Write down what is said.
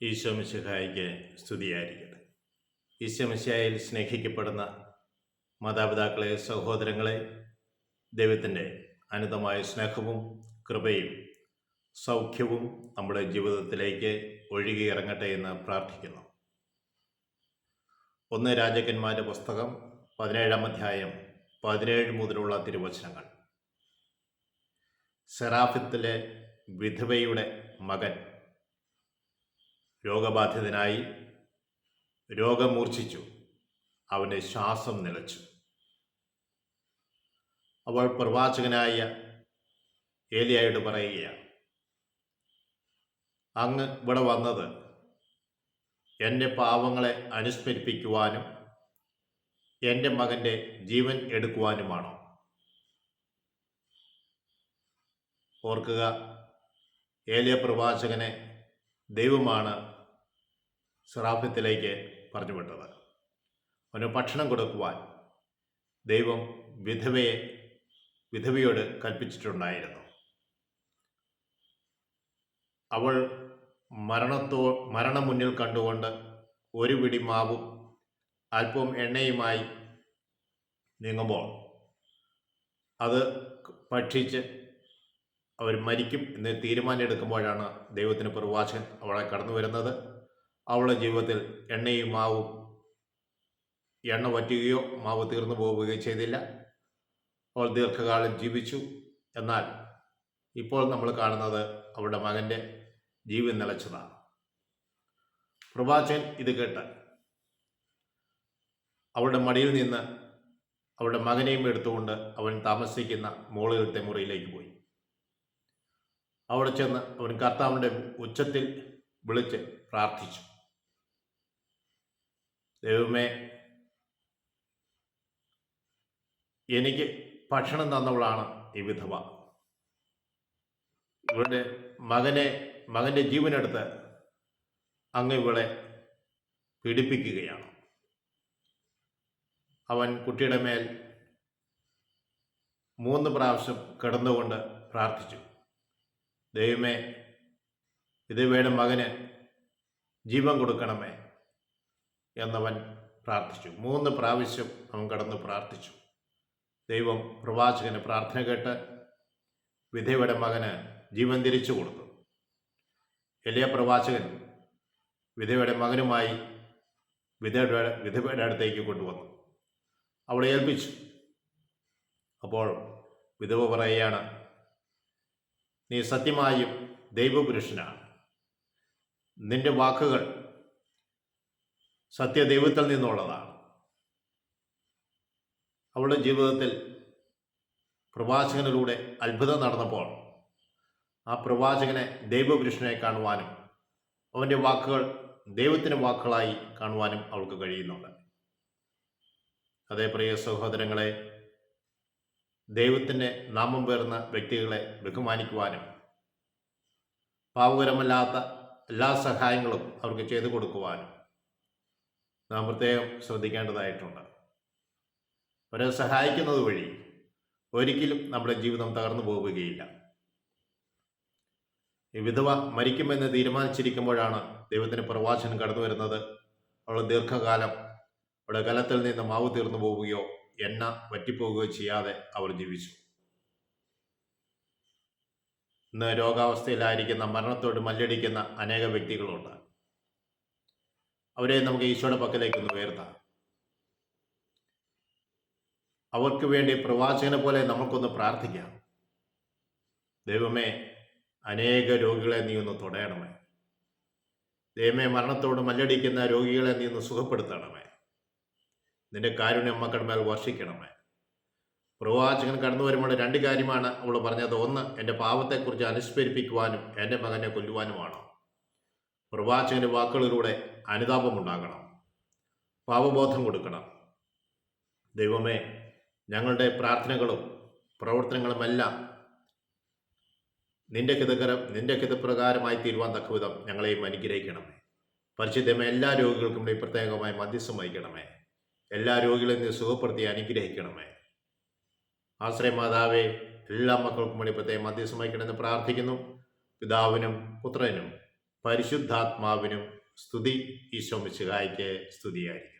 ഈശോ മിശിഹായിക്ക് സ്തുതിയായിരിക്കട്ടെ. ഈശോ മിശിഹായിൽ സ്നേഹിക്കപ്പെടുന്ന മാതാപിതാക്കളെ, സഹോദരങ്ങളെ, ദൈവത്തിൻ്റെ അനന്തമായ സ്നേഹവും കൃപയും സൗഖ്യവും നമ്മുടെ ജീവിതത്തിലേക്ക് ഒഴുകിയിറങ്ങട്ടെ എന്ന് പ്രാർത്ഥിക്കുന്നു. 1 രാജാക്കന്മാരുടെ പുസ്തകം 17-ാം അധ്യായം 17 മുതലുള്ള തിരുവചനങ്ങൾ. സെറാഫിത്തിലെ വിധവയുടെ മകൻ രോഗബാധിതനായി, രോഗമൂർച്ഛിച്ചു, അവൻ്റെ ശ്വാസം നിലച്ചു. അവൾ പ്രവാചകനായ ഏലിയായോട് പറയുകയാണ്, അങ്ങ് ഇവിടെ വന്നത് എൻ്റെ പാവങ്ങളെ അനുസ്മരിപ്പിക്കുവാനും എൻ്റെ മകൻ്റെ ജീവൻ എടുക്കുവാനുമാണോ? ഓർക്കുക, ഏലിയ പ്രവാചകനെ ദൈവമാണ് സെറാഫിത്തിലേക്ക് പറഞ്ഞു വിട്ടത്. അവന് ഭക്ഷണം കൊടുക്കുവാൻ ദൈവം വിധവയോട് കൽപ്പിച്ചിട്ടുണ്ടായിരുന്നു. അവൾ മരണം മുന്നിൽ കണ്ടുകൊണ്ട് ഒരു പിടി മാവും അല്പം എണ്ണയുമായി നീങ്ങുമ്പോൾ അത് ഭക്ഷിച്ച് അവർ മരിക്കും എന്ന് തീരുമാനമെടുക്കുമ്പോഴാണ് ദൈവത്തിന് പ്രവാചകൻ അവളെ കടന്നു വരുന്നത്. അവളുടെ ജീവിതത്തിൽ എണ്ണയും മാവും, എണ്ണ വറ്റുകയോ മാവ് തീർന്നു പോവുകയോ ചെയ്തില്ല. അവൾ ദീർഘകാലം ജീവിച്ചു. എന്നാൽ ഇപ്പോൾ നമ്മൾ കാണുന്നത് അവളുടെ മകൻ്റെ ജീവൻ നിലച്ചതാണ്. പ്രവാചകൻ ഇത് കേട്ട് അവളുടെ മടിയിൽ നിന്ന് അവളുടെ മകനെയും എടുത്തുകൊണ്ട് അവൻ താമസിക്കുന്ന മുകളിലത്തെ മുറിയിലേക്ക് പോയി. അവിടെ ചെന്ന് അവൻ കർത്താവിൻ്റെ ഉച്ചത്തിൽ വിളിച്ച് പ്രാർത്ഥിച്ചു, ദൈവമേ, എനിക്ക് ഭക്ഷണം തന്നവളാണ് ഈ വിധവ. ഇവളുടെ മകൻ്റെ ജീവനെടുത്ത് അങ്ങ് ഇവളെ പീഡിപ്പിക്കുകയാണ്. അവൻ കുട്ടിയുടെ മേൽ 3 പ്രാവശ്യം കിടന്നുകൊണ്ട് പ്രാർത്ഥിച്ചു, ദൈവമേ, വിധവയുടെ മകന് ജീവൻ കൊടുക്കണമേ എന്നവൻ പ്രാർത്ഥിച്ചു. 3 പ്രാവശ്യം അവൻ കടന്ന് പ്രാർത്ഥിച്ചു. ദൈവം പ്രവാചകന് പ്രാർത്ഥന കേട്ട് വിധവയുടെ മകന് ജീവൻ തിരിച്ചു കൊടുത്തു. എലിയ പ്രവാചകൻ വിധവയുടെ മകനുമായി വിധവയുടെ അടുത്തേക്ക് കൊണ്ടുവന്നു, അവളെ ഏൽപ്പിച്ചു. അപ്പോൾ വിധവ പറയുകയാണ്, നീ സത്യമായും ദൈവപുരുഷനാണ്, നിന്റെ വാക്കുകൾ സത്യദൈവത്തിൽ നിന്നുള്ളതാണ്. അവളുടെ ജീവിതത്തിൽ പ്രവാചകനിലൂടെ അത്ഭുതം നടന്നപ്പോൾ ആ പ്രവാചകനെ ദൈവപുരുഷനെ കാണുവാനും അവൻ്റെ വാക്കുകൾ ദൈവത്തിൻ്റെ വാക്കുകളായി കാണുവാനും അവൾക്ക് കഴിയുന്നുണ്ട്. അതേ പ്രിയ സഹോദരങ്ങളെ, ദൈവത്തിൻ്റെ നാമം പേർന്ന വ്യക്തികളെ ബഹുമാനിക്കുവാനും പാവകരമല്ലാത്ത എല്ലാ സഹായങ്ങളും അവർക്ക് ചെയ്തു കൊടുക്കുവാനും നാം പ്രത്യേകം ശ്രദ്ധിക്കേണ്ടതായിട്ടുണ്ട്. അവരെ സഹായിക്കുന്നത് വഴി ഒരിക്കലും നമ്മുടെ ജീവിതം തകർന്നു പോവുകയില്ല. ഈ വിധവ മരിക്കുമെന്ന് തീരുമാനിച്ചിരിക്കുമ്പോഴാണ് ദൈവത്തിന് പ്രവാചകൻ കടന്നു വരുന്നത്. അവൾ ദീർഘകാലം അവിടെ കലത്തിൽ നിന്ന് മാവ് തീർന്നു പോവുകയോ എണ്ണ വറ്റിപ്പോവുകയോ ചെയ്യാതെ അവർ ജീവിച്ചു. ഇന്ന് രോഗാവസ്ഥയിലായിരിക്കുന്ന, മരണത്തോട് മല്ലടിക്കുന്ന അനേക വ്യക്തികളുണ്ട്. അവരെ നമുക്ക് ഈശോയുടെ പക്കലേക്കൊന്ന് ഉയർത്താം. അവർക്ക് വേണ്ടി പ്രവാചകനെ പോലെ നമുക്കൊന്ന് പ്രാർത്ഥിക്കാം. ദൈവമേ, അനേക രോഗികളെ നീ ഒന്ന് തൊടയണമേ. ദൈവമേ, മരണത്തോട് മല്ലടിക്കുന്ന രോഗികളെ നീ ഒന്ന് സുഖപ്പെടുത്തണമേ. നിന്റെ കാരുണ്യം മക്കളുടെ മേൽ വർഷിക്കണമേ. പ്രവാചകൻ കടന്നു വരുമ്പോൾ 2 കാര്യമാണ് അവൾ പറഞ്ഞത്. 1, എൻ്റെ പാവത്തെക്കുറിച്ച് അനുസ്മരിപ്പിക്കുവാനും എൻ്റെ മകനെ കൊല്ലുവാനുമാണ്. പ്രവാചകൻ്റെ വാക്കുകളിലൂടെ അനുതാപമുണ്ടാകണം, പാവബോധം കൊടുക്കണം. ദൈവമേ, ഞങ്ങളുടെ പ്രാർത്ഥനകളും പ്രവർത്തനങ്ങളുമെല്ലാം നിന്റെ ഹിതപ്രകാരമായി തീരുവാൻ തക്കവിധം ഞങ്ങളെയും അനുഗ്രഹിക്കണമേ. പരിശുദ്ധമേ, എല്ലാ രോഗികൾക്കും നീ പ്രത്യേകമായി മധ്യസ്ഥം വഹിക്കണമേ. എല്ലാ രോഗികളെയും നീ സുഖപ്പെടുത്തി അനുഗ്രഹിക്കണമേ. ആശ്രയ മാതാവേ, എല്ലാ മക്കൾക്കും വേണ്ടി പ്രത്യേകം മധ്യസ്ഥം വഹിക്കണമെന്ന് പ്രാർത്ഥിക്കുന്നു. പിതാവിനും പുത്രനും പരിശുദ്ധാത്മാവിനും സ്തുതി. ഈശോ മിശിഹായ്ക്ക് സ്തുതിയായിരിക്കും.